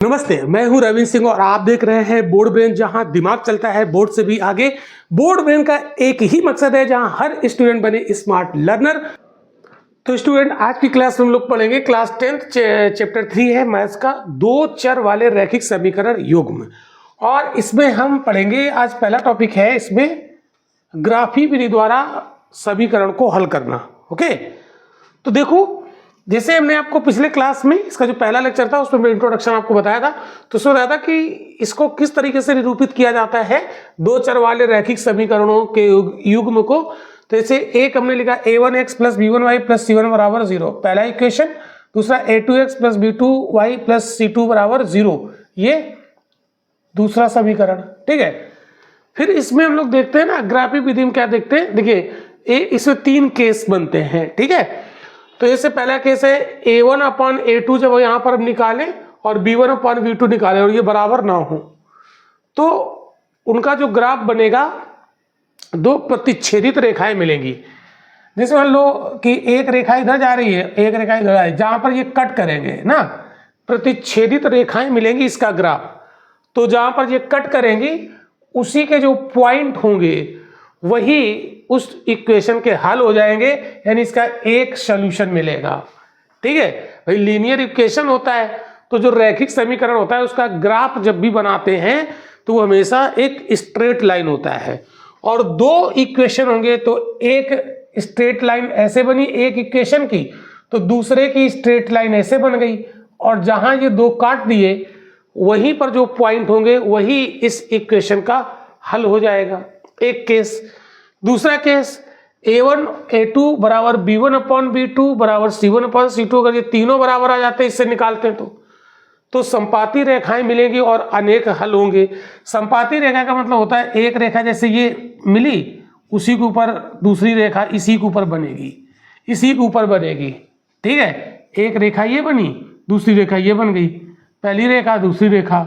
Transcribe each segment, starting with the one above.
नमस्ते, मैं हूं रविंद्र सिंह और आप देख रहे हैं बोर्ड ब्रेन, जहां दिमाग चलता है बोर्ड से भी आगे। बोर्ड ब्रेन का एक ही मकसद है जहां हर स्टूडेंट बने स्मार्ट लर्नर। तो स्टूडेंट, आज की क्लास में हम लोग पढ़ेंगे क्लास 10th चैप्टर 3 है मैथ्स का, दो चर वाले रैखिक समीकरण युग्म। और इसमें हम पढ़ेंगे, आज पहला टॉपिक है इसमें ग्राफी विधि द्वारा समीकरण को हल करना। ओके, तो देखो, जैसे हमने आपको पिछले क्लास में इसका जो पहला लेक्चर था उसमें मैं इंट्रोडक्शन आपको बताया था, तो उसमें बताया था कि इसको किस तरीके से निरूपित किया जाता है दो चर वाले रैखिक समीकरणों के युग्म को। तो जैसे एक हमने लिखा a1x plus b1y plus c1 बराबर 0, पहला इक्वेशन। दूसरा a2x plus b2y plus c2 बराबर 0, ये दूसरा समीकरण। ठीक है, फिर इसमें हम लोग देखते हैं ना ग्राफिक विधि में क्या देखते हैं। देखिए, इसमें तीन केस बनते हैं। ठीक है, तो जैसे पहला केस है a1 अपॉन a2, जब यहाँ पर हम निकालें और b1 अपॉन b2 निकालें और ये बराबर ना हो, तो उनका जो ग्राफ बनेगा, दो प्रतिच्छेदित रेखाएं मिलेंगी। जैसे मान लो कि एक रेखा इधर जा रही है, एक रेखा इधर आ रही है, जहां पर ये कट करेंगे ना, प्रतिच्छेदित रेखाएं मिलेंगी इसका ग्राफ। तो जहां पर ये कट करेंगी उसी के जो पॉइंट होंगे वही उस इक्वेशन के हल हो जाएंगे, यानी इसका एक सॉल्यूशन मिलेगा। ठीक है भाई, लीनियर इक्वेशन होता है, तो जो रैखिक समीकरण होता है उसका ग्राफ जब भी बनाते हैं तो वो हमेशा एक स्ट्रेट लाइन होता है। और दो इक्वेशन होंगे तो एक स्ट्रेट लाइन ऐसे बनी एक इक्वेशन की, तो दूसरे की स्ट्रेट लाइन ऐसे बन गई, और जहां ये दो काट दिए वहीं पर जो पॉइंट होंगे वही इस इक्वेशन का हल हो जाएगा। एक केस। दूसरा केस a1 a2 बराबर b1 अपॉन b2 बराबर c1 अपॉन c2, अगर ये तीनों बराबर आ जाते हैं, इससे निकालते हैं तो संपाती रेखाएं मिलेंगी और अनेक हल होंगे। संपाती रेखा का मतलब होता है एक रेखा जैसे ये मिली, उसी के ऊपर दूसरी रेखा इसी के ऊपर बनेगी, इसी के ऊपर बनेगी। ठीक है, एक रेखा ये बनी, दूसरी रेखा ये बन गई, पहली रेखा दूसरी रेखा,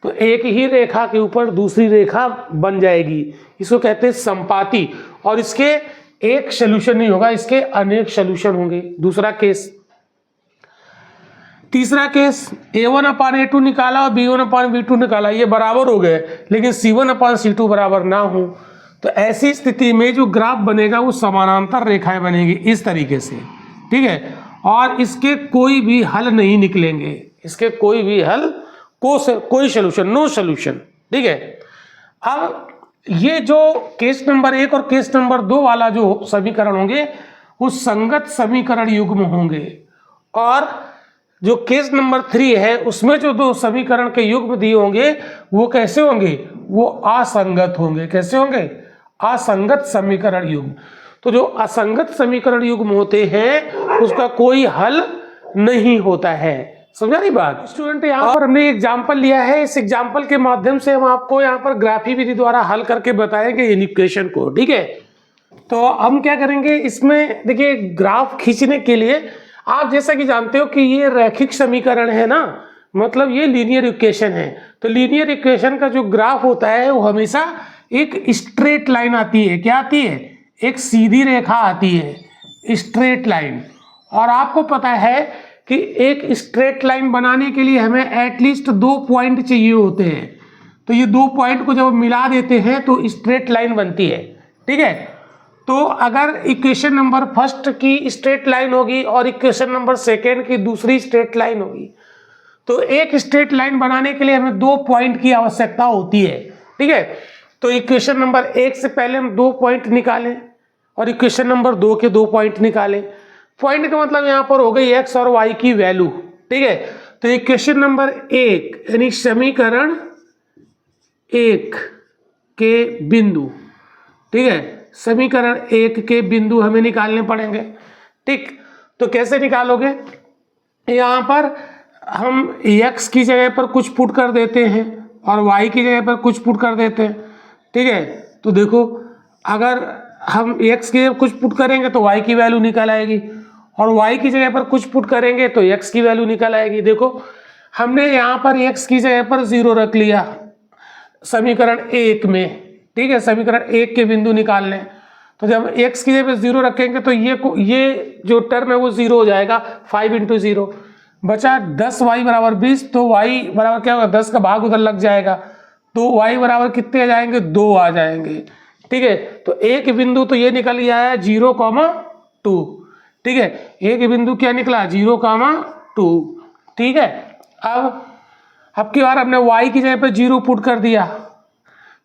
तो एक ही रेखा के ऊपर दूसरी रेखा बन जाएगी, इसको कहते हैं संपाती। और इसके एक सॉल्यूशन नहीं होगा, इसके अनेक सॉल्यूशन होंगे। दूसरा केस। तीसरा केस, a1 अपान a2 निकाला और b1 अपान b2 निकाला, ये बराबर हो गए, लेकिन c1 अपान c2 बराबर ना हो, तो ऐसी स्थिति में जो ग्राफ बनेगा वो समानांतर रेखाएं बनेगी इस तरीके से। ठीक है, और इसके कोई भी हल नहीं निकलेंगे, इसके कोई भी हल, कोई सॉल्यूशन, नो सॉल्यूशन। ठीक है, अब ये जो केस नंबर 1 और केस नंबर 2 वाला जो समीकरण होंगे वो संगत समीकरण युग्म होंगे, और जो केस नंबर 3 है उसमें जो दो समीकरण के युग्म दिए होंगे वो कैसे होंगे, वो असंगत होंगे। कैसे होंगे? असंगत समीकरण युग्म। तो जो असंगत समीकरण युग्म होते हैं उसका कोई हल नहीं होता है। समझा नहीं बात? स्टूडेंट, यहाँ पर हमने एग्जाम्पल लिया है, इस एग्जाम्पल के माध्यम से हम आपको यहाँ पर ग्राफी विधि द्वारा हल करके बताएंगे इन इक्वेशन को। ठीक है, तो हम क्या करेंगे इसमें, देखिए ग्राफ खींचने के लिए आप जैसा कि जानते हो कि ये रैखिक समीकरण है ना, मतलब ये लीनियर इक्वेशन है, तो लीनियर इक्वेशन का जो ग्राफ होता है वो हमेशा एक स्ट्रेट लाइन आती है। क्या आती है? एक सीधी रेखा आती है, स्ट्रेट लाइन। और आपको पता है कि एक स्ट्रेट लाइन बनाने के लिए हमें एटलीस्ट 2 पॉइंट चाहिए होते हैं, तो ये 2 पॉइंट को जब मिला देते हैं तो स्ट्रेट लाइन बनती है। ठीक है, तो अगर इक्वेशन नंबर 1 की स्ट्रेट लाइन होगी और इक्वेशन नंबर 2 की दूसरी स्ट्रेट लाइन होगी, तो एक स्ट्रेट लाइन बनाने के लिए हमें 2 पॉइंट की आवश्यकता होती है। ठीक है, तो इक्वेशन नंबर 1 से पहले हम 2 पॉइंट निकालें और इक्वेशन नंबर 2 के 2 पॉइंट निकालें। पॉइंट का मतलब यहाँ पर हो गई x और y की वैल्यू। ठीक है, तो इक्वेशन नंबर 1 यानी समीकरण 1 के बिंदु, ठीक है, समीकरण 1 के बिंदु हमें निकालने पड़ेंगे। ठीक, तो कैसे निकालोगे? यहाँ पर हम x की जगह पर कुछ पुट कर देते हैं और y की जगह पर कुछ पुट कर देते हैं। ठीक है, तो देखो, अगर हम x की जगह कुछ पुट करेंगे तो y की वैल्यू निकल आएगी, और y की जगह पर कुछ पुट करेंगे तो x की वैल्यू निकल आएगी। देखो, हमने यहाँ पर x की जगह पर 0 रख लिया समीकरण 1 में। ठीक है, समीकरण 1 के बिंदु निकालने, तो जब x की जगह पर 0 रखेंगे तो ये जो टर्म है वो 0 हो जाएगा, 5 × 0। बचा 10y बराबर 20, तो y बराबर क्या होगा, 10 का भाग उधर लग जाएगा, तो y बराबर कितने आ जाएंगे, 2 आ जाएंगे। ठीक है, तो एक बिंदु तो ये निकल गया है 0,2। ठीक है, एक बिंदु क्या निकला, 0,2। ठीक है, अब की बार हमने y की जगह पर 0 पुट कर दिया,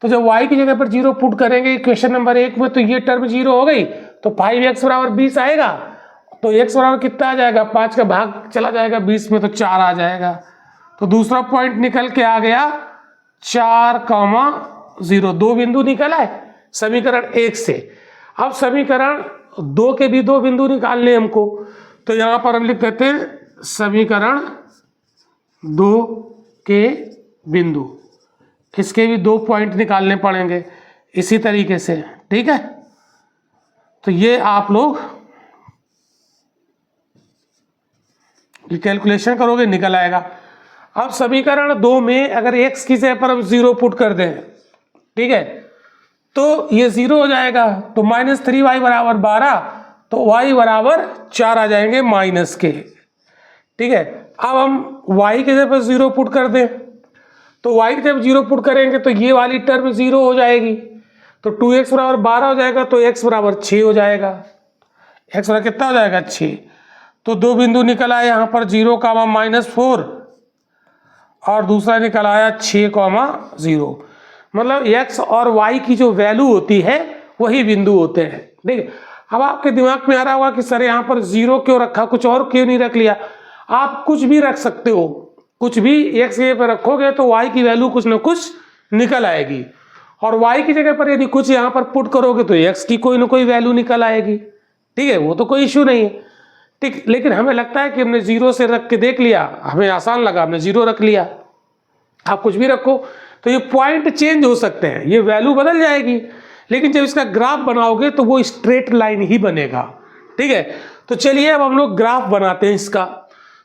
तो जब y की जगह पर 0 पुट करेंगे क्वेश्चन नंबर 1 में, तो ये टर्म 0 हो गई, तो 5x बराबर 20 आएगा, तो x बराबर कितना आ जाएगा, 5 का भाग चला जाएगा 20 में, तो 4 आ जाएगा। तो दूसरा पॉइंट निकल के आ गया 4,0। 2 बिंदु निकला है समीकरण 1 से। अब समीकरण 2 के भी 2 बिंदु निकालने हमको, तो यहां पर हम लिख देते हैं समीकरण 2 के बिंदु, इसके भी 2 पॉइंट निकालने पड़ेंगे इसी तरीके से। ठीक है, तो ये आप लोग कैलकुलेशन करोगे निकल आएगा। अब समीकरण 2 में अगर x की जगह पर हम 0 पुट कर दें, ठीक है, तो ये 0 हो जाएगा, तो -3y बराबर 12, तो y बराबर 4 आ जाएंगे माइनस के। ठीक है, अब हम y की जगह पर 0 पुट कर दें, तो y की जब 0 पुट करेंगे तो ये वाली टर्म 0 हो जाएगी, तो 2x बराबर 12 हो जाएगा, तो x बराबर 6 हो जाएगा। x बराबर कितना हो जाएगा, 6। तो 2 बिंदु निकल आए यहाँ पर 0,-4 और दूसरा निकल आया 6,0। मतलब x और y की जो वैल्यू होती है वही बिंदु होते हैं। ठीक है, अब आपके दिमाग में आ रहा होगा कि सर यहाँ पर 0 क्यों रखा, कुछ और क्यों नहीं रख लिया। आप कुछ भी रख सकते हो, कुछ भी x की जगह पर रखोगे तो y की वैल्यू कुछ ना कुछ निकल आएगी, और y की जगह पर यदि कुछ यहाँ पर पुट करोगे तो x की कोई ना कोई वैल्यू निकल आएगी। ठीक है, वो तो कोई इश्यू नहीं है। ठीक, लेकिन हमें लगता है कि हमने 0 से रख के देख लिया, हमें आसान लगा, हमने 0 रख लिया। आप कुछ भी रखो तो ये पॉइंट चेंज हो सकते हैं, ये वैल्यू बदल जाएगी, लेकिन जब इसका ग्राफ बनाओगे तो वो स्ट्रेट लाइन ही बनेगा। ठीक है, तो चलिए अब हम लोग ग्राफ बनाते हैं इसका।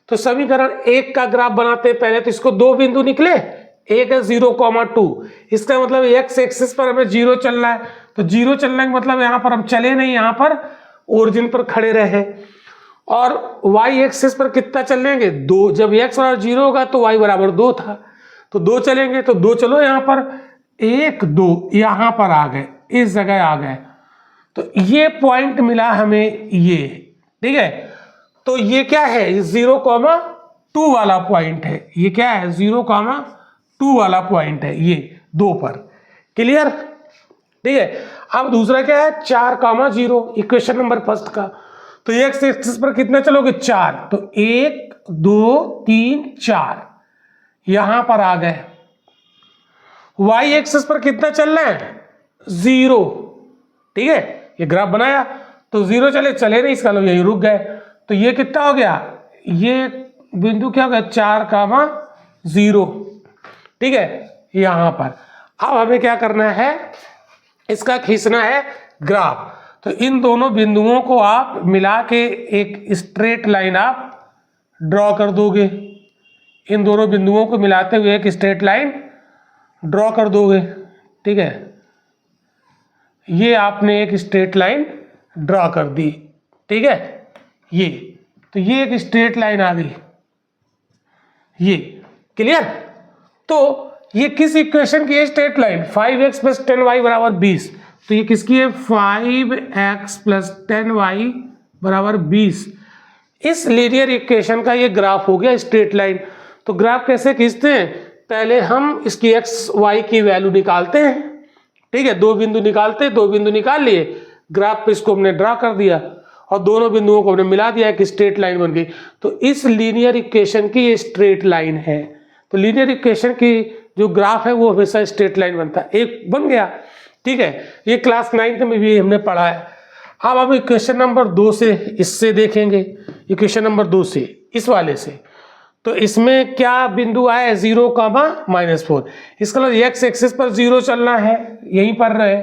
तो समीकरण 1 का ग्राफ बनाते हैं। पहले तो इसको 2 बिंदु निकले, एक है 0,2, इसका मतलब x एक्सिस पर हमें 0 चलना है, तो 0 चलने का मतलब यहाँ पर हम चले नहीं, यहाँ पर ओरिजिन पर खड़े रहे। और y एक्सिस पर कितना चलेंगे, 2। जब x बराबर 0 होगा तो y बराबर 2 था, तो 2 चलेंगे, तो 2 चलो यहाँ पर 1 2 यहाँ पर आ गए, इस जगह आ गए, तो ये पॉइंट मिला हमें ये। ठीक है, तो ये क्या है, 0,2 वाला पॉइंट है। ये क्या है, 0,2 वाला पॉइंट है, ये 2 पर। क्लियर। ठीक है, अब दूसरा क्या है, 4,0 इक्वेशन नंबर फर्स्ट का। तो x एक्सिस पर कितना चलोगे, 4, तो 1 2 3 4 यहां पर आ गए। y एक्सिस पर कितना चलना है, 0। ठीक है, ये ग्राफ बनाया तो 0 चले नहीं, इसका मतलब यही रुक गए, तो ये कितना हो गया, ये बिंदु क्या हो गया, 4,0। ठीक है, यहां पर अब हमें क्या करना है, इसका खींचना है ग्राफ। तो इन दोनों बिंदुओं को आप मिला के एक स्ट्रेट लाइन आप ड्रॉ कर दोगे। इन दोनों बिंदुओं को मिलाते हुए एक स्ट्रेट लाइन ड्रॉ कर दोगे। ठीक है, ये आपने एक स्ट्रेट लाइन ड्रॉ कर दी। ठीक है, ये तो ये एक स्ट्रेट लाइन आ गई, ये। क्लियर। तो ये किस इक्वेशन की है, स्ट्रेट लाइन, 5x + 10y = 20। तो ये किसकी है, 5x + 10y = 20। इस लीनियर इक्वेशन का ये ग्राफ हो गया स्ट्रेट लाइन। तो ग्राफ कैसे खींचते हैं, पहले हम इसकी x y की वैल्यू निकालते हैं। ठीक है, 2 बिंदु निकालते हैं, 2 बिंदु निकाल लिए, ग्राफ पे इसको हमने ड्रा कर दिया और दोनों बिंदुओं को हमने मिला दिया, एक स्ट्रेट लाइन बन गई। तो इस लीनियर इक्वेशन की ये स्ट्रेट लाइन है। तो लीनियर इक्वेशन की जो ग्राफ है वो हमेशा स्ट्रेट लाइन बनता है, एक बन गया। ठीक है, ये क्लास 9th में भी हमने पढ़ा है। अब हम इक्वेशन नंबर 2 से इससे देखेंगे, इक्वेशन नंबर 2 से, इस वाले से। तो इसमें क्या बिंदु आया, 0,-4। इसका मतलब x एक्सिस पर 0 चलना है, यहीं पर रहे।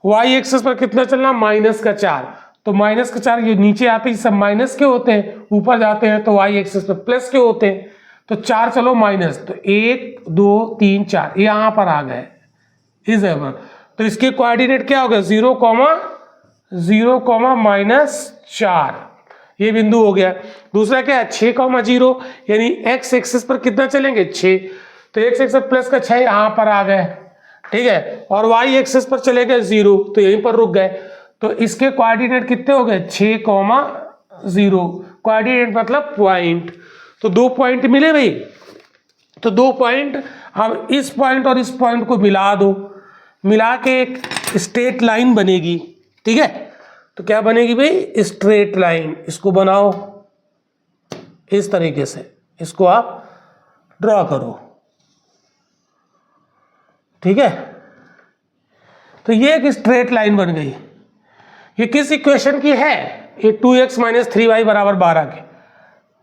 y एक्सिस पर कितना चलना, -4। तो -4 ये नीचे आते ही सब माइनस के होते हैं, ऊपर जाते हैं तो y एक्सिस पर प्लस के होते हैं। तो 4 चलो माइनस, तो 1 2 3 4 यहाँ पर आ गए इस जगह पर। तो इसके कोऑर्डिनेट क्या हो गया, 0, -4, ये बिंदु हो गया। दूसरा क्या है 6,0 यानी x एक्सिस पर कितना चलेंगे 6, तो x एक्सिस प्लस का 6 यहाँ पर आ गए, ठीक है, और y एक्सिस पर चले गए 0, तो यहीं पर रुक गए। तो इसके कोऑर्डिनेट कितने हो गए 6,0, कोऑर्डिनेट मतलब पॉइंट, तो 2 पॉइंट मिले भाई। तो 2 पॉइंट, अब इस पॉइंट और इस पॉइंट को मिला दो, मिला के एक स्ट्रेट लाइन बनेगी, ठीक है। तो क्या बनेगी भाई स्ट्रेट लाइन, इसको बनाओ इस तरीके से, इसको आप ड्रॉ करो, ठीक है। तो ये एक स्ट्रेट लाइन बन गई। ये किस इक्वेशन की है, ये 2x - 3y बराबर 12 के,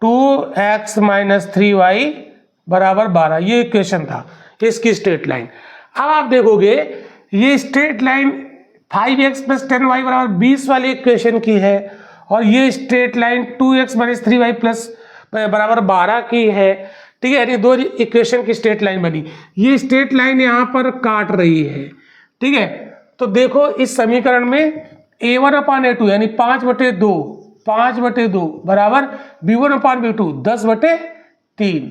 2x - 3y बराबर 12, ये इक्वेशन था इसकी स्ट्रेट लाइन। अब आप देखोगे ये स्ट्रेट लाइन 5x + 10y बराबर 20 वाली इक्वेशन की है, और ये straight line 2x - 3y plus बराबर 12 की है, ठीक है। यानी दो इक्वेशन की स्ट्रेट लाइन बनी। ये स्ट्रेट लाइन यहाँ पर काट रही है, ठीक है। तो देखो इस समीकरण में a1/a2 यानी 5/2, 5/2 बराबर b1/b2 10/3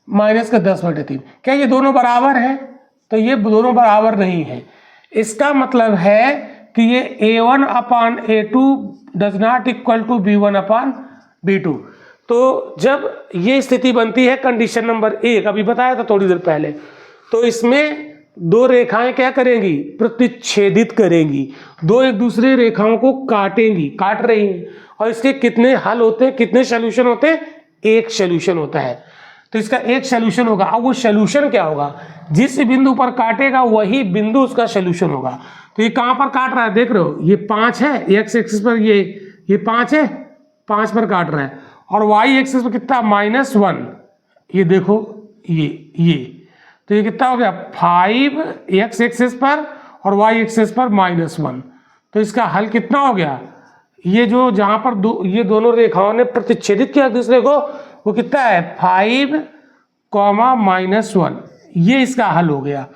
माइनस का 10/3। क्या ये दोनों बराबर है, तो ये दोनों बराबर नहीं है। इसका मतलब है कि ये a1/a2 does not equal to b1/b2। तो जब ये स्थिति बनती है कंडीशन नंबर 1, अभी बताया था थोड़ी देर पहले, तो इसमें दो रेखाएं क्या करेंगी प्रतिच्छेदित करेंगी, दो एक दूसरे रेखाओं को काटेंगी, काट रही हैं, और इसके कितने हल होते हैं, कितने सोल्यूशन होते हैं, एक सोल्यूशन होता है। तो इसका एक सोल्यूशन होगा। अब वो सोल्यूशन क्या होगा, जिस बिंदु पर काटेगा वही बिंदु उसका सोल्यूशन होगा। तो ये कहां पर काट रहा है देख रहे हो, ये 5 है x एक्सिस पर, ये 5 है, 5 पर काट रहा है, और y एक्सिस पर कितना -1, ये देखो ये तो ये कितना हो गया 5 x एक्सिस पर और y एक्सिस पर -1। तो इसका हल कितना हो गया, ये जो जहां पर ये दोनों रेखाओं ने प्रतिच्छेदित किया दूसरे को, वो कितना है 5, -1, ये इसका हल हो गया।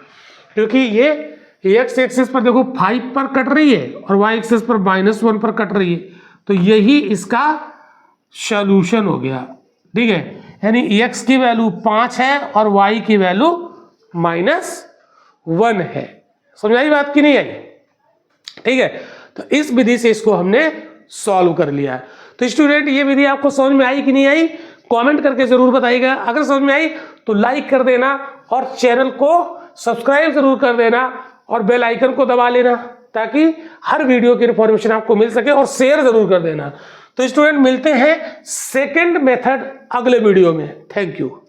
क्योंकि ये x एक्सिस पर देखो 5 पर कट रही है और y एक्सिस पर -1 पर कट रही है, तो यही इसका सॉल्यूशन हो गया, ठीक है। यानी x की वैल्यू 5 है और y की वैल्यू -1 है। समझ आई बात की नहीं आई, ठीक है। तो इस विधि से इसको हमने सॉल्व कर लिया। तो स्टूडेंट ये विधि आपको समझ में आई कि नहीं आई, कमेंट करके जरूर बताइएगा। अगर समझ में आई तो लाइक कर देना और चैनल को सब्सक्राइब जरूर कर देना और बेल आइकन को दबा लेना, ताकि हर वीडियो की इन्फॉर्मेशन आपको मिल सके, और शेयर जरूर कर देना। तो स्टूडेंट मिलते हैं सेकंड मेथड अगले वीडियो में। Thank you.